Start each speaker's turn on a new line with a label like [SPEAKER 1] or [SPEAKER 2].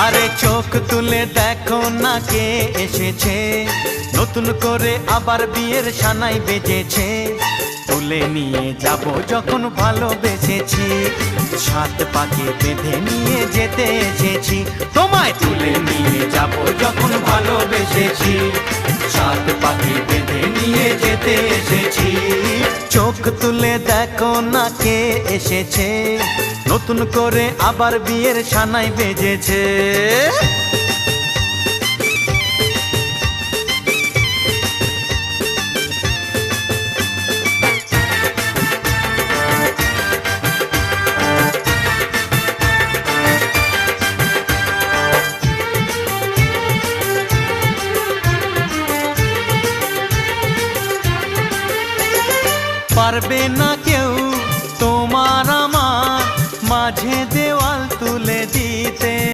[SPEAKER 1] আরে চোখ তুলে দেখো না কে এসেছে, নতুন করে আবার বিয়ের সানাই বেজেছে। তুলে নিয়ে যাব যখন ভালোবেসেছি, সাত পাকে বেঁধে নিয়ে যেতে এসেছি। তোমায় তুলে নিয়ে যাব যখন ভালোবেসেছি, সাত পাকে বেঁধে নিয়ে যেতে এসেছি। চোখ তুলে দেখো না কে এসেছে, নতুন করে আবার বিয়ের সানাই বেজেছে।